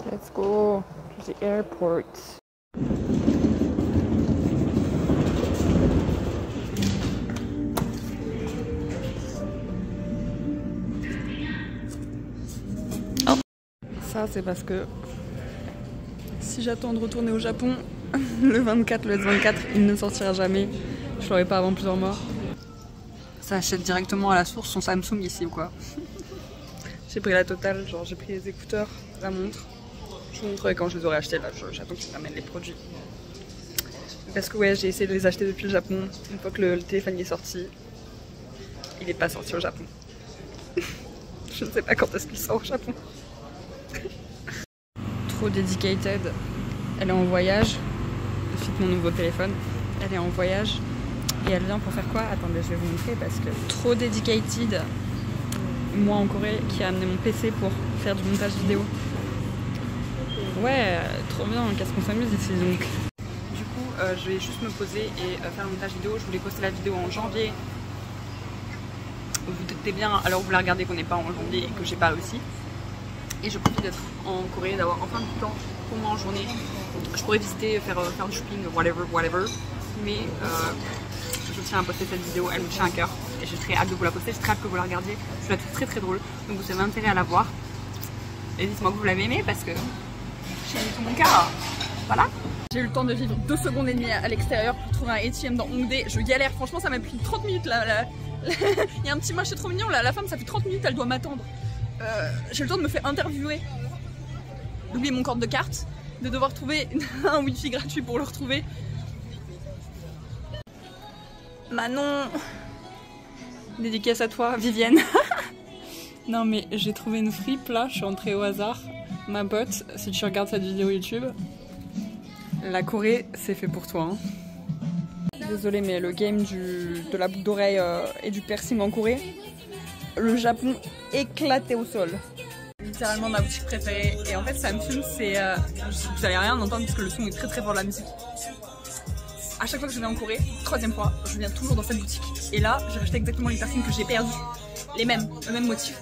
Let's go to the airport. Ça c'est parce que si j'attends de retourner au Japon le 24, le S24, il ne sortira jamais. Je l'aurai pas avant plusieurs mois. Ça achète directement à la source son Samsung ici ou quoi. J'ai pris la totale, genre j'ai pris les écouteurs, la montre. Je vous montrerai quand je les aurai achetés là, j'attends qu'ils m'amènent les produits. Parce que ouais, j'ai essayé de les acheter depuis le Japon. Une fois que le téléphone est sorti, il n'est pas sorti au Japon. Je ne sais pas quand est-ce qu'il sort au Japon. Trop dedicated. Elle est en voyage. Depuis mon nouveau téléphone. Elle est en voyage. Et elle vient pour faire quoi? Attendez, je vais vous montrer parce que trop dedicated. Moi en Corée qui a amené mon PC pour faire du montage vidéo. Ouais, trop bien, qu'est-ce qu'on s'amuse ici donc. Du coup, je vais juste me poser et faire le montage vidéo. Je voulais poster la vidéo en janvier. Vous vous doutez bien, alors vous la regardez qu'on n'est pas en janvier et que j'ai pas aussi. Et je profite d'être en Corée, d'avoir enfin du temps pour moi en journée. Je pourrais visiter, faire du shopping, whatever. Mais je tiens à poster cette vidéo, elle me tient à cœur. Et j'ai très hâte de vous la poster, j'ai très hâte que vous la regardiez. Je la trouve très très drôle, donc vous avez intérêt à la voir. Et dites-moi que vous l'avez aimée parce que j'ai mis tout mon cœur. Voilà. J'ai eu le temps de vivre 2 secondes et demie à l'extérieur pour trouver un ATM dans Hongdae. Je galère, franchement ça m'a pris 30 minutes là. Il y a un petit marché trop mignon là, la femme ça fait 30 minutes, elle doit m'attendre. J'ai le temps de me faire interviewer, d'oublier mon compte de carte, de devoir trouver un wifi gratuit pour le retrouver. Manon, dédicace à toi, Vivienne. Non mais j'ai trouvé une fripe là, je suis entrée au hasard. Ma pote, si tu regardes cette vidéo YouTube, la Corée c'est fait pour toi. Hein. Désolée mais le game de la boucle d'oreille et du piercing en Corée, le Japon éclaté au sol. Littéralement ma boutique préférée et en fait ça me fume, c'est... vous allez rien entendre parce que le son est très très fort de la musique. À chaque fois que je viens en Corée, 3e fois, je viens toujours dans cette boutique. Et là, j'ai racheté exactement les piercings que j'ai perdus. Les mêmes, le même motif.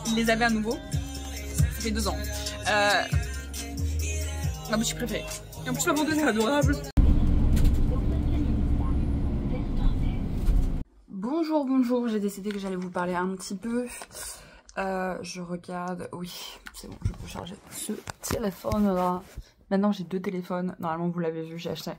Ils les avaient à nouveau. Ça fait 2 ans. Ma boutique préférée. Et en plus la vendeuse est adorable. Bonjour, j'ai décidé que j'allais vous parler un petit peu. Je regarde, oui, c'est bon, je peux charger ce téléphone là. Maintenant j'ai 2 téléphones, normalement vous l'avez vu, j'ai acheté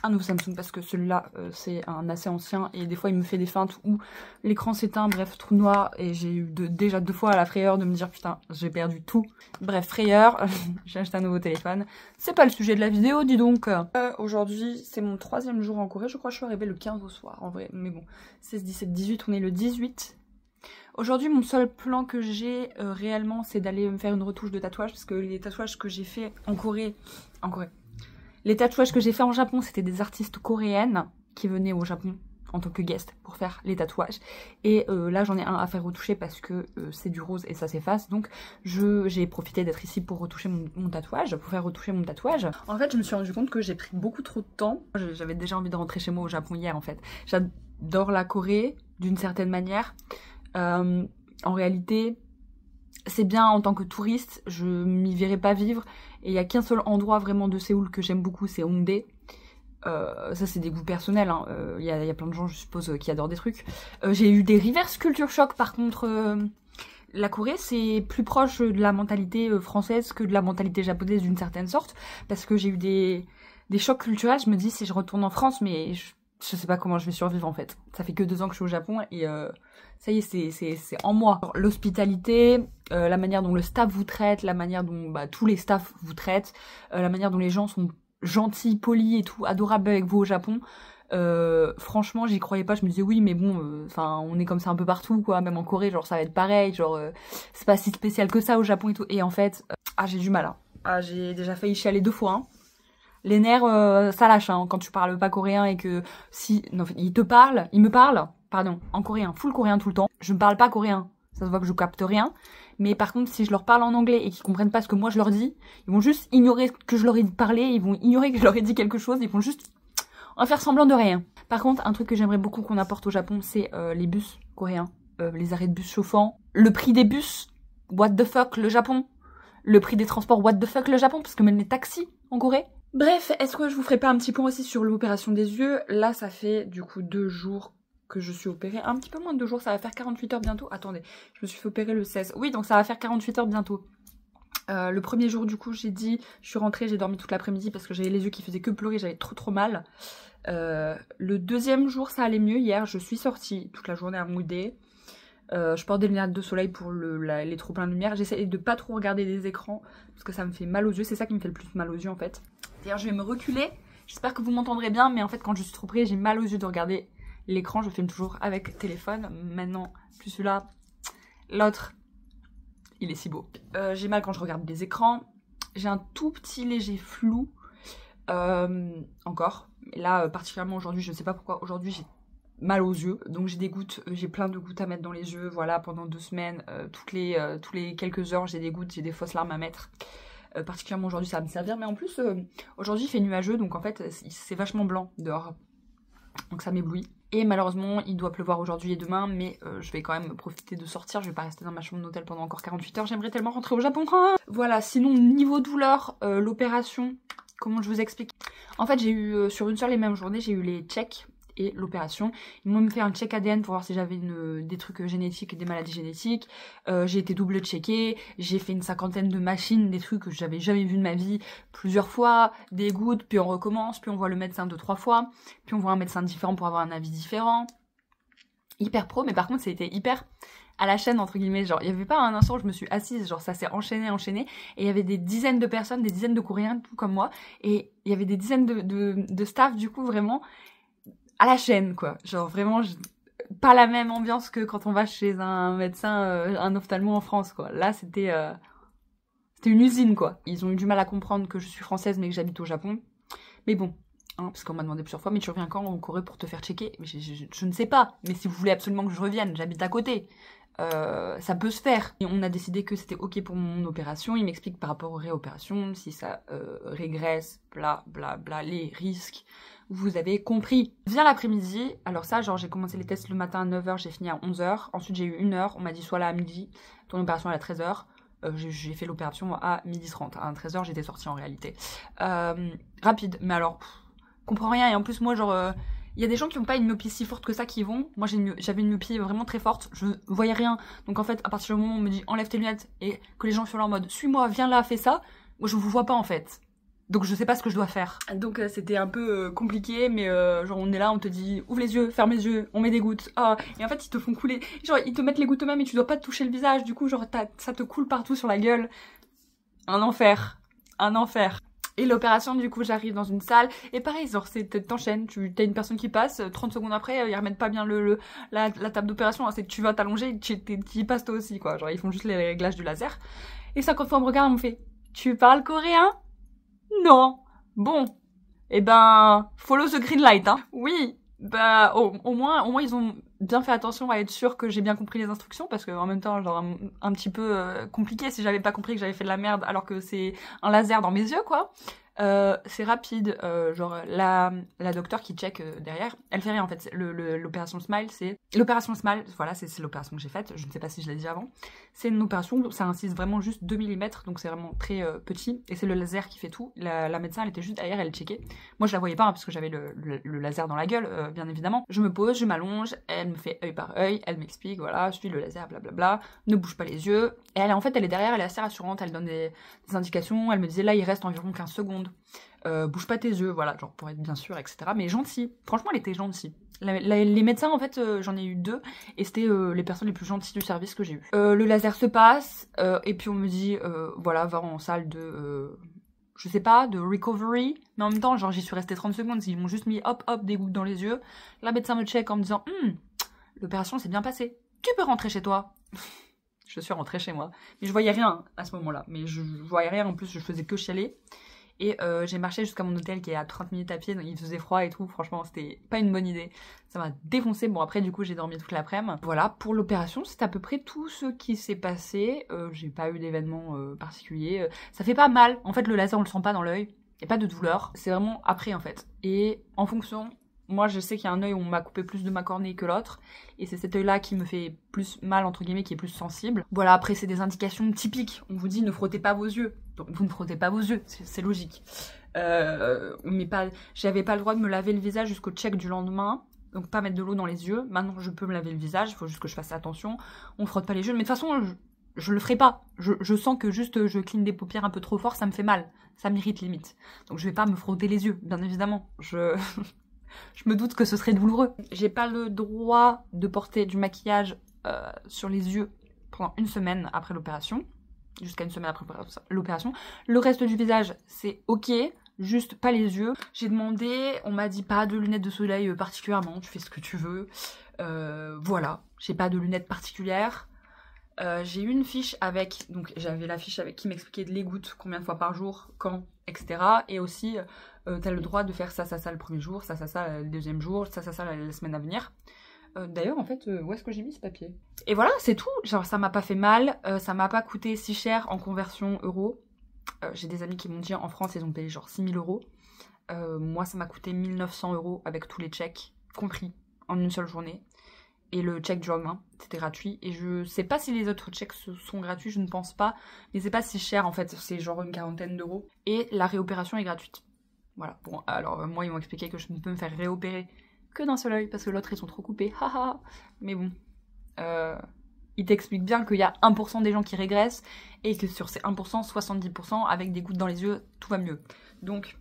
un nouveau Samsung parce que celui-là c'est un assez ancien et des fois il me fait des feintes où l'écran s'éteint, bref, trou noir, et j'ai eu déjà 2 fois la frayeur de me dire putain j'ai perdu tout. Bref, frayeur, j'ai acheté un nouveau téléphone. C'est pas le sujet de la vidéo, dis donc. Aujourd'hui c'est mon 3e jour en Corée, je crois que je suis arrivée le 15 au soir en vrai, mais bon, 16, 17, 18, on est le 18. Aujourd'hui mon seul plan que j'ai réellement c'est d'aller me faire une retouche de tatouage parce que les tatouages que j'ai fait en Corée, les tatouages que j'ai fait en Japon, c'était des artistes coréennes qui venaient au Japon en tant que guest pour faire les tatouages. Et là, j'en ai un à faire retoucher parce que c'est du rose et ça s'efface. Donc, j'ai profité d'être ici pour retoucher mon tatouage, pour faire retoucher mon tatouage. En fait, je me suis rendu compte que j'ai pris beaucoup trop de temps. J'avais déjà envie de rentrer chez moi au Japon hier, en fait. J'adore la Corée, d'une certaine manière. En réalité... c'est bien en tant que touriste, je m'y verrai pas vivre. Et il n'y a qu'un seul endroit vraiment de Séoul que j'aime beaucoup, c'est Hongdae. Ça c'est des goûts personnels, hein. Y a plein de gens je suppose qui adorent des trucs. J'ai eu des reverse culture shock par contre. La Corée c'est plus proche de la mentalité française que de la mentalité japonaise d'une certaine sorte. Parce que j'ai eu des chocs culturels, je me dis si je retourne en France mais... je sais pas comment je vais survivre en fait. Ça fait que 2 ans que je suis au Japon et ça y est, c'est en moi. L'hospitalité, la manière dont le staff vous traite, la manière dont tous les staffs vous traitent, la manière dont les gens sont gentils, polis et tout, adorables avec vous au Japon. Franchement, j'y croyais pas. Je me disais oui, mais bon, enfin, on est comme ça un peu partout, quoi. Même en Corée, genre ça va être pareil. Genre, c'est pas si spécial que ça au Japon et tout. Et en fait, j'ai du mal. Hein. J'ai déjà failli chialer 2 fois. Hein. Les nerfs, ça lâche hein, quand tu parles pas coréen et que si... Non, il me parle, pardon, en coréen, full coréen tout le temps. Je ne parle pas coréen, ça se voit que je capte rien. Mais par contre, si je leur parle en anglais et qu'ils comprennent pas ce que moi je leur dis, ils vont juste ignorer que je leur ai parlé, ils vont ignorer que je leur ai dit quelque chose, ils vont juste en faire semblant de rien. Par contre, un truc que j'aimerais beaucoup qu'on apporte au Japon, c'est les bus coréens, les arrêts de bus chauffants. Le prix des bus what the fuck le Japon? Le prix des transports, what the fuck le Japon? Parce que même les taxis en Corée. Bref, est-ce que je vous ferai pas un petit point aussi sur l'opération des yeux? Là, ça fait du coup 2 jours que je suis opérée. Un petit peu moins de 2 jours, ça va faire 48 heures bientôt. Attendez, je me suis fait opérer le 16. Oui, donc ça va faire 48 heures bientôt. Le premier jour, du coup, j'ai dit, je suis rentrée, j'ai dormi toute l'après-midi parce que j'avais les yeux qui faisaient que pleurer, j'avais trop mal. Le deuxième jour, ça allait mieux. Hier, je suis sortie toute la journée à mouder. Je porte des lunettes de soleil pour les trop pleins de lumière. J'essaie de pas trop regarder des écrans parce que ça me fait mal aux yeux. C'est ça qui me fait le plus mal aux yeux en fait. D'ailleurs, je vais me reculer. J'espère que vous m'entendrez bien, mais en fait, quand je suis trop près, j'ai mal aux yeux de regarder l'écran. Je filme toujours avec téléphone. Maintenant, plus celui-là, l'autre, il est si beau. J'ai mal quand je regarde des écrans. J'ai un tout petit léger flou. Encore. Mais là, particulièrement aujourd'hui, je ne sais pas pourquoi. Aujourd'hui, j'ai mal aux yeux, donc j'ai des gouttes, j'ai plein de gouttes à mettre dans les yeux, voilà, pendant 2 semaines, tous les quelques heures j'ai des gouttes, j'ai des fausses larmes à mettre, particulièrement aujourd'hui ça va me servir, mais en plus aujourd'hui il fait nuageux, donc en fait c'est vachement blanc dehors, donc ça m'éblouit, et malheureusement il doit pleuvoir aujourd'hui et demain, mais je vais quand même profiter de sortir, je vais pas rester dans ma chambre d'hôtel pendant encore 48 heures, j'aimerais tellement rentrer au Japon. Voilà, sinon niveau douleur, l'opération, comment je vous explique, en fait j'ai eu, sur une seule et même journée, j'ai eu les checks et l'opération. Ils m'ont fait un check ADN pour voir si j'avais des trucs génétiques, des maladies génétiques. J'ai été double checkée, j'ai fait une 50aine de machines, des trucs que j'avais jamais vu de ma vie plusieurs fois, des gouttes, puis on recommence, puis on voit le médecin 2-3 fois, puis on voit un médecin différent pour avoir un avis différent. Hyper pro, mais par contre c'était hyper à la chaîne entre guillemets, genre il y avait pas un instant où je me suis assise, genre ça s'est enchaîné, et il y avait des dizaines de personnes, des dizaines de Coréens tout comme moi, et il y avait des dizaines de staff du coup vraiment à la chaîne quoi, genre vraiment pas la même ambiance que quand on va chez un médecin, un ophtalmo en France quoi. Là c'était une usine quoi. Ils ont eu du mal à comprendre que je suis française mais que j'habite au Japon. Mais bon, hein, parce qu'on m'a demandé plusieurs fois, mais tu reviens quand en Corée pour te faire checker? Mais je ne sais pas, mais si vous voulez absolument que je revienne, j'habite à côté. Ça peut se faire. Et on a décidé que c'était ok pour mon opération. Il m'explique par rapport aux réopérations, si ça régresse, bla bla bla, les risques. Vous avez compris. Vient l'après-midi, alors ça, genre j'ai commencé les tests le matin à 9h, j'ai fini à 11h. Ensuite j'ai eu 1h, on m'a dit sois là à midi, ton opération est à 13h. J'ai fait l'opération à 12h30. À 13h j'étais sortie en réalité. Rapide, mais alors, comprends rien. Et en plus moi genre... il y a des gens qui n'ont pas une myopie si forte que ça qui y vont. Moi, j'avais une myopie vraiment très forte. Je voyais rien. Donc, en fait, à partir du moment où on me dit enlève tes lunettes et que les gens sont là en mode suis-moi, viens là, fais ça. Moi, je vous vois pas en fait. Donc, je sais pas ce que je dois faire. Donc, c'était un peu compliqué. Mais genre, on est là, on te dit ouvre les yeux, ferme les yeux, on met des gouttes. Ah. Et en fait, ils te font couler. Genre, ils te mettent les gouttes eux-mêmes et tu dois pas te toucher le visage. Du coup, genre, ça te coule partout sur la gueule. Un enfer. Un enfer. Et l'opération, du coup, j'arrive dans une salle. Et pareil, genre, t'enchaînes. T'as une personne qui passe, 30 secondes après, ils remettent pas bien la table d'opération. Hein, c'est que tu vas t'allonger, tu y passes toi aussi, quoi. Genre, ils font juste les réglages du laser. Et 50 fois, on me regarde, on me fait tu parles coréen? Non. Bon. Eh ben, follow the green light, hein. Oui. Bah, au moins, ils ont bien fait attention à être sûr que j'ai bien compris les instructions, parce que en même temps, genre, un petit peu compliqué si j'avais pas compris que j'avais fait de la merde alors que c'est un laser dans mes yeux, quoi. C'est rapide, genre la docteure qui check derrière, elle fait rien en fait. L'opération Smile, c'est l'opération Smile, voilà, c'est l'opération que j'ai faite. Je ne sais pas si je l'ai dit avant. C'est une opération où ça incise vraiment juste 2 mm, donc c'est vraiment très petit, et c'est le laser qui fait tout. La médecin, elle était juste derrière, elle checkait. Moi, je la voyais pas hein, parce que j'avais le laser dans la gueule, bien évidemment. Je me pose, je m'allonge, elle me fait œil par œil, elle m'explique, voilà, suis le laser, blablabla, ne bouge pas les yeux. Et elle est derrière, elle est assez rassurante, elle donne des indications. Elle me disait là, il reste environ 15 secondes. Bouge pas tes yeux, voilà, genre pour être bien sûr, etc. Mais gentil, franchement elle était gentille. Les médecins en fait, j'en ai eu 2 et c'était les personnes les plus gentilles du service que j'ai eu. Le laser se passe et puis on me dit voilà, va en salle de je sais pas, de recovery, mais en même temps genre j'y suis restée 30 secondes, ils m'ont juste mis hop des gouttes dans les yeux. La médecin me check en me disant l'opération s'est bien passée, tu peux rentrer chez toi. Je suis rentrée chez moi, mais je voyais rien à ce moment-là, mais je voyais rien, en plus je faisais que chialer. Et j'ai marché jusqu'à mon hôtel qui est à 30 minutes à pied, donc il faisait froid et tout, franchement c'était pas une bonne idée. Ça m'a défoncé, bon après du coup j'ai dormi toute l'après-midi. Voilà, pour l'opération c'est à peu près tout ce qui s'est passé, j'ai pas eu d'événement particulier. Ça fait pas mal, en fait le laser on le sent pas dans l'œil, y a pas de douleur, c'est vraiment après en fait. Et en fonction moi je sais qu'il y a un œil où on m'a coupé plus de ma cornée que l'autre, et c'est cet œil là qui me fait plus mal entre guillemets, qui est plus sensible. Voilà, après c'est des indications typiques, on vous dit ne frottez pas vos yeux, donc vous ne frottez pas vos yeux, c'est logique. J'avais pas le droit de me laver le visage jusqu'au check du lendemain, donc pas mettre de l'eau dans les yeux. Maintenant je peux me laver le visage, il faut juste que je fasse attention, on frotte pas les yeux, mais de toute façon je le ferai pas, je sens que juste je cligne des paupières un peu trop fort, ça me fait mal, ça m'irrite limite, donc je vais pas me frotter les yeux, bien évidemment, je me doute que ce serait douloureux. J'ai pas le droit de porter du maquillage sur les yeux pendant une semaine après l'opération. Jusqu'à une semaine après l'opération. Le reste du visage, c'est ok. Juste pas les yeux. J'ai demandé, on m'a dit pas de lunettes de soleil particulièrement. Tu fais ce que tu veux. Voilà. J'ai pas de lunettes particulières. J'ai eu une fiche avec... Donc j'avais la fiche avec qui m'expliquait les gouttes, combien de fois par jour, quand, etc. Et aussi, t'as le droit de faire ça le premier jour, ça le deuxième jour, ça la semaine à venir. D'ailleurs, en fait, où est-ce que j'ai mis ce papier? Et voilà, c'est tout. Genre, ça m'a pas fait mal, ça m'a pas coûté si cher en conversion euro. J'ai des amis qui m'ont dit en France, ils ont payé genre 6 000 euros. Moi, ça m'a coûté 1 900 euros avec tous les checks, compris, en une seule journée. Et le check du lendemain, c'était gratuit. Et je sais pas si les autres checks sont gratuits, je ne pense pas. Mais c'est pas si cher, en fait, c'est genre une quarantaine d'euros. Et la réopération est gratuite. Voilà, bon, alors moi, ils m'ont expliqué que je ne peux me faire réopérer que d'un seul œil parce que l'autre ils sont trop coupés, haha. Mais bon, il t'explique bien qu'il y a 1% des gens qui régressent et que sur ces 1%, 70% avec des gouttes dans les yeux, tout va mieux. Donc,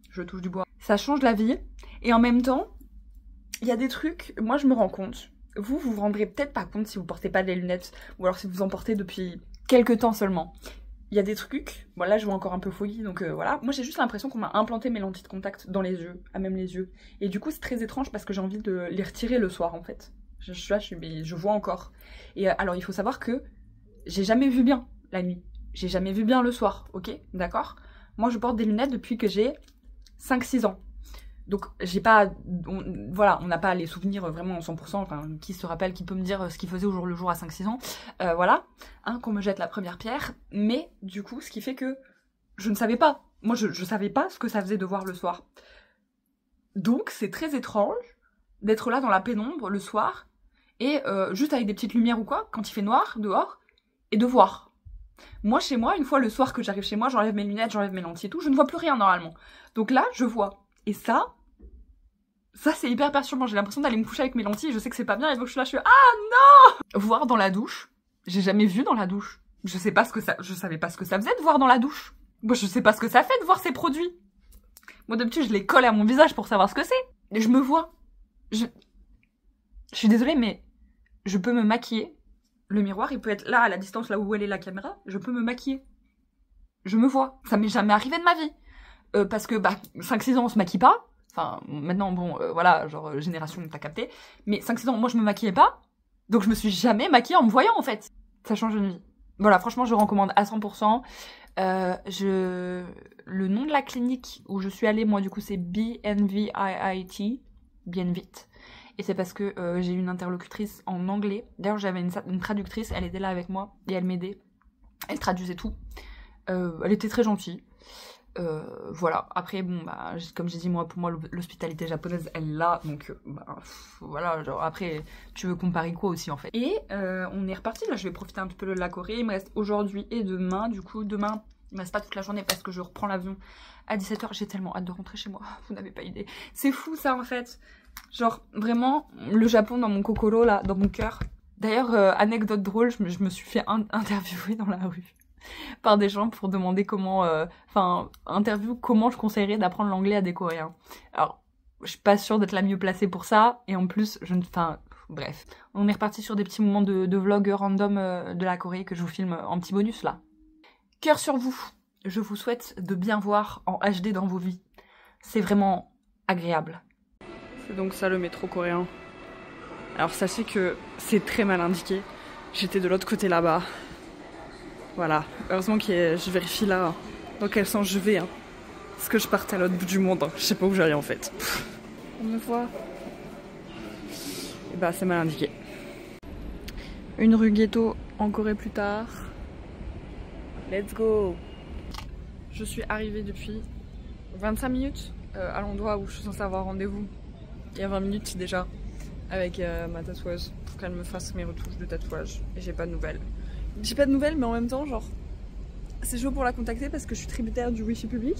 je touche du bois. Ça change la vie et en même temps, il y a des trucs, moi je me rends compte, vous vous rendrez peut-être pas compte si vous portez pas des lunettes ou alors si vous en portez depuis quelques temps seulement. Il y a des trucs, bon là je vois encore un peu fouillis, donc voilà. Moi j'ai juste l'impression qu'on m'a implanté mes lentilles de contact dans les yeux, à même les yeux. Et du coup c'est très étrange parce que j'ai envie de les retirer le soir en fait. Je vois encore. Et alors il faut savoir que j'ai jamais vu bien la nuit. J'ai jamais vu bien le soir, ok? D'accord? Moi je porte des lunettes depuis que j'ai 5-6 ans. Donc j'ai pas... voilà, on n'a pas les souvenirs vraiment en 100%, enfin qui se rappelle, qui peut me dire ce qu'il faisait au jour le jour à 5-6 ans, voilà, hein, qu'on me jette la première pierre, mais du coup, ce qui fait que je ne savais pas, moi je savais pas ce que ça faisait de voir le soir. Donc c'est très étrange d'être là dans la pénombre le soir, et juste avec des petites lumières ou quoi, quand il fait noir dehors, et de voir. Moi chez moi, une fois le soir que j'arrive chez moi, j'enlève mes lunettes, j'enlève mes lentilles et tout, je ne vois plus rien normalement. Donc là, je vois. Et ça c'est hyper perturbant, j'ai l'impression d'aller me coucher avec mes lentilles, je sais que c'est pas bien, et donc je suis là, ah non! Voir dans la douche, j'ai jamais vu dans la douche. Je savais pas ce que ça faisait de voir dans la douche. Moi je sais pas ce que ça fait de voir ces produits. Moi d'habitude je les colle à mon visage pour savoir ce que c'est. Et je me vois. Je suis désolée mais je peux me maquiller. Le miroir il peut être là à la distance là où elle est la caméra, je peux me maquiller. Je me vois. Ça m'est jamais arrivé de ma vie. Parce que 5-6 ans on se maquille pas. Enfin, maintenant, bon, voilà, genre, génération, t'as capté. Mais 5-6 ans, moi, je me maquillais pas. Donc, je me suis jamais maquillée en me voyant, en fait. Ça change une vie. Voilà, franchement, je recommande à 100%. Le nom de la clinique où je suis allée, moi, du coup, c'est BNVIT. Bien vite. Et c'est parce que j'ai une interlocutrice en anglais. D'ailleurs, j'avais une traductrice, elle était là avec moi. Et elle m'aidait. Elle traduisait tout. Elle était très gentille. Voilà, après bon comme j'ai dit, moi pour moi l'hospitalité japonaise elle l'a, donc voilà, genre après tu veux comparer quoi aussi en fait. Et on est reparti, là je vais profiter un petit peu de la Corée, il me reste aujourd'hui et demain, du coup demain il me reste pas toute la journée parce que je reprends l'avion à 17 h, j'ai tellement hâte de rentrer chez moi, vous n'avez pas idée, c'est fou ça en fait, genre vraiment le Japon dans mon kokoro là, dans mon cœur. D'ailleurs anecdote drôle, je me suis fait interviewer dans la rue par des gens pour demander comment, comment je conseillerais d'apprendre l'anglais à des Coréens. Alors, je suis pas sûre d'être la mieux placée pour ça, et en plus, bref. On est reparti sur des petits moments de vlog random de la Corée que je vous filme en petit bonus là. Cœur sur vous, je vous souhaite de bien voir en HD dans vos vies. C'est vraiment agréable. C'est donc ça le métro coréen. Alors sachez que c'est très mal indiqué. J'étais de l'autre côté là-bas. Voilà, heureusement que je vérifie là dans quel sens je vais. Hein. Parce que je partais à l'autre bout du monde. Hein. Je sais pas où j'allais en fait. On me voit. Et c'est mal indiqué. Une rue ghetto en Corée plus tard. Let's go! Je suis arrivée depuis 25 minutes à l'endroit où je suis censée avoir rendez-vous. il y a 20 minutes déjà avec ma tatoueuse pour qu'elle me fasse mes retouches de tatouage et j'ai pas de nouvelles. J'ai pas de nouvelles mais en même temps genre c'est chaud pour la contacter parce que je suis tributaire du wifi public.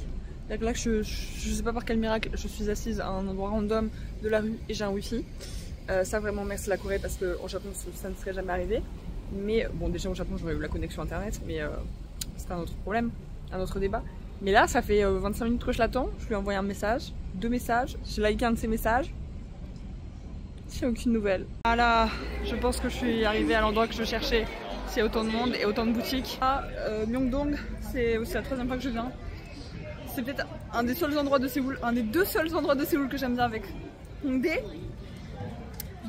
Là je sais pas par quel miracle je suis assise à un endroit random de la rue et j'ai un wifi. Ça vraiment merci la Corée parce qu'au Japon ça ne serait jamais arrivé. Mais bon déjà au Japon j'aurais eu la connexion internet mais c'est un autre problème, un autre débat. Mais là ça fait 25 minutes que je l'attends, je lui ai envoyé un message, 2 messages, j'ai liké un de ses messages. J'ai aucune nouvelle. Voilà, je pense que je suis arrivée à l'endroit que je cherchais. C'est autant de monde et autant de boutiques. Ah, Myeongdong, c'est aussi la 3e fois que je viens. C'est peut-être un des seuls endroits de Séoul, un des 2 seuls endroits de Séoul que j'aime bien avec Hongdae.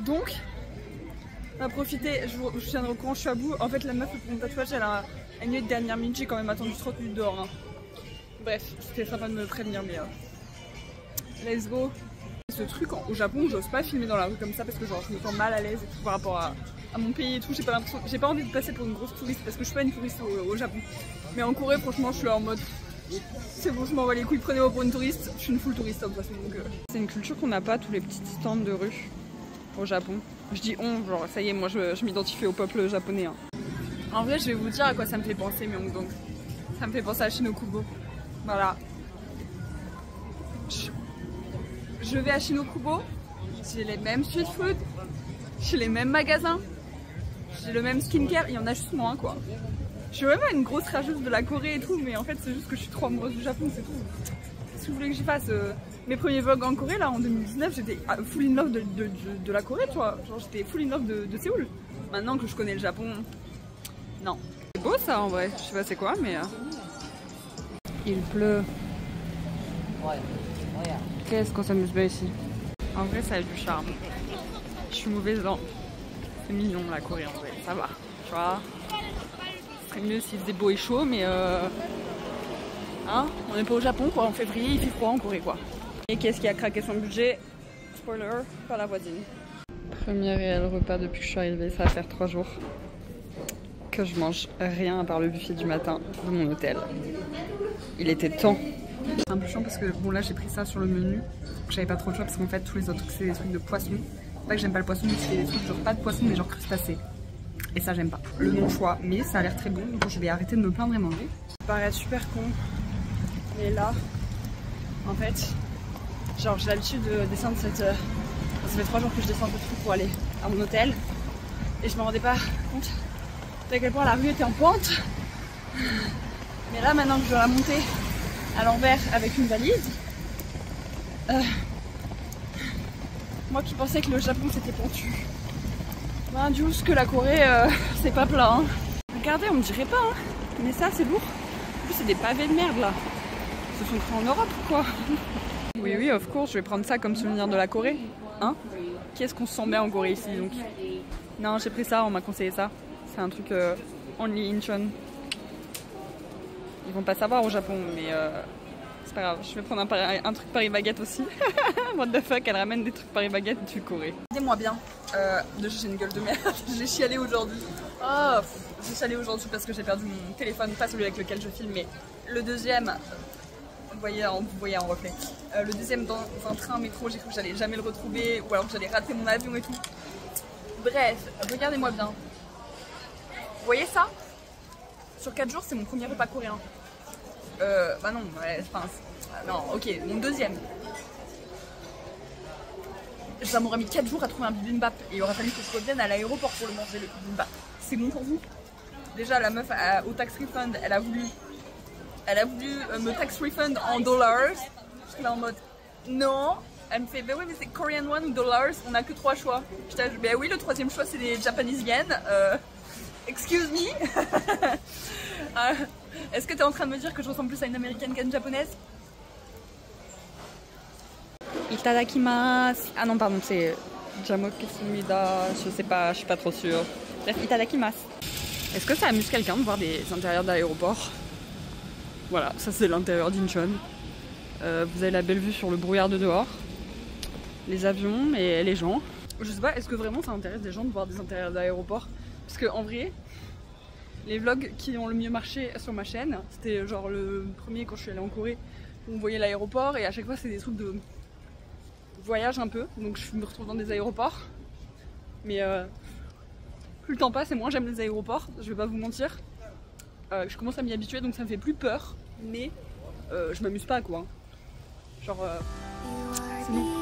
Donc, on va profiter, je tiendrai au courant, je suis à bout. En fait, la meuf pour mon tatouage, elle a une nuit de dernière minute, j'ai quand même attendu 30 minutes dehors. Hein. Bref, c'était sympa de me prévenir, mais let's go. Ce truc au Japon, j'ose pas filmer dans la rue comme ça parce que genre je me sens mal à l'aise et tout par rapport à mon pays et tout. J'ai pas envie de passer pour une grosse touriste parce que je suis pas une touriste au Japon. Mais en Corée, franchement, je suis là en mode c'est bon, je m'en bats les couilles, prenez-moi pour une touriste. Je suis une full touriste de toute façon. C'est une culture qu'on n'a pas, tous les petits stands de rue au Japon. Je dis on, genre ça y est, moi je m'identifie au peuple japonais. Hein. En vrai, je vais vous dire à quoi ça me fait penser, Myeongdong. Ça me fait penser à Shinokubo. Voilà. Je vais à Shinokubo, j'ai les mêmes street food, j'ai les mêmes magasins, j'ai le même skincare, il y en a juste moins quoi. Je suis vraiment une grosse rageuse de la Corée et tout, mais en fait c'est juste que je suis trop amoureuse du Japon, c'est tout. Qu'est-ce que vous voulez que j'y fasse mes premiers vlogs en Corée là en 2019, j'étais full in love de la Corée, tu vois. Genre j'étais full in love de Séoul. Maintenant que je connais le Japon, non. C'est beau ça en vrai, je sais pas c'est quoi mais... Il pleut. Qu'est-ce qu'on s'amuse bien ici. En vrai ça a du charme. Je suis mauvaise dans... C'est mignon la Corée en vrai, ça va. Tu vois. Ce serait mieux s'il faisait beau et chaud mais hein, on n'est pas au Japon quoi, en février il fait froid en Corée quoi. Et qu'est-ce qui a craqué son budget? Spoiler, pas la voisine. Premier réel repas depuis que je suis arrivée, ça va faire 3 jours que je mange rien à part le buffet du matin de mon hôtel. Il était temps. C'est un peu chiant parce que bon là j'ai pris ça sur le menu. J'avais pas trop le choix parce qu'en fait tous les autres trucs c'est des trucs de poisson. Pas que j'aime pas le poisson mais c'est des trucs genre pas de poisson mais genre crustacés. Et ça j'aime pas. Le non choix mais ça a l'air très bon donc je vais arrêter de me plaindre et manger. Ça paraît super con. Mais là en fait genre j'ai l'habitude de descendre cette... ça fait 3 jours que je descends un peu de truc pour aller à mon hôtel. Et je me rendais pas compte à quel point la rue était en pente. Mais là maintenant que je dois la monter à l'envers avec une valise, moi qui pensais que le Japon c'était pentu, ben juste que la Corée c'est pas plat hein. Regardez on me dirait pas hein. Mais ça c'est lourd. En plus c'est des pavés de merde là. Ils se sont créés en Europe ou quoi? Oui oui of course je vais prendre ça comme souvenir de la Corée. Hein? Qu'est-ce qu'on se sent bien en Corée ici donc? Non j'ai pris ça, on m'a conseillé ça. C'est un truc only Incheon. Ils vont pas savoir au Japon, mais c'est pas grave. Je vais prendre un truc Paris Baguette aussi. What the fuck, elle ramène des trucs Paris Baguette du Corée. Regardez-moi bien. Déjà j'ai une gueule de merde. J'ai chialé aujourd'hui. Oh, j'ai chialé aujourd'hui parce que j'ai perdu mon téléphone, pas celui avec lequel je filme, mais le deuxième. Vous voyez en reflet. Le deuxième dans un train métro, j'ai cru que j'allais jamais le retrouver, ou alors que j'allais rater mon avion et tout. Bref, regardez-moi bien. Vous voyez ça? Sur 4 jours, c'est mon premier repas coréen. Bah non, ouais, enfin, non, ok, mon deuxième. Ça m'aurait mis 4 jours à trouver un bibimbap et il aurait fallu que je revienne à l'aéroport pour le manger, le bibimbap. C'est bon pour vous? Déjà, la meuf au tax refund, elle a voulu me tax refund en dollars. Je suis là en mode non. Elle me fait bah oui mais c'est Korean won ou dollars, on a que 3 choix. J'étais bah oui le troisième choix c'est des Japanese yen. Excuse me. Est-ce que tu es en train de me dire que je ressemble plus à une américaine qu'à une japonaise? Itadakimasu. Ah non pardon c'est Jamokesumida, je sais pas, je suis pas trop sûre. Bref, itadakimasu. Est-ce que ça amuse quelqu'un de voir des intérieurs d'aéroport? Voilà, ça c'est l'intérieur d'Incheon. Vous avez la belle vue sur le brouillard de dehors, les avions et les gens. Je sais pas, est-ce que vraiment ça intéresse des gens de voir des intérieurs d'aéroport? Parce que en vrai, les vlogs qui ont le mieux marché sur ma chaîne, c'était genre le premier quand je suis allée en Corée, où on voyait l'aéroport et à chaque fois c'est des trucs de voyage un peu, donc je me retrouve dans des aéroports. Mais plus le temps passe et moins j'aime les aéroports, je vais pas vous mentir. Je commence à m'y habituer donc ça me fait plus peur, mais je m'amuse pas quoi. Genre, c'est bon.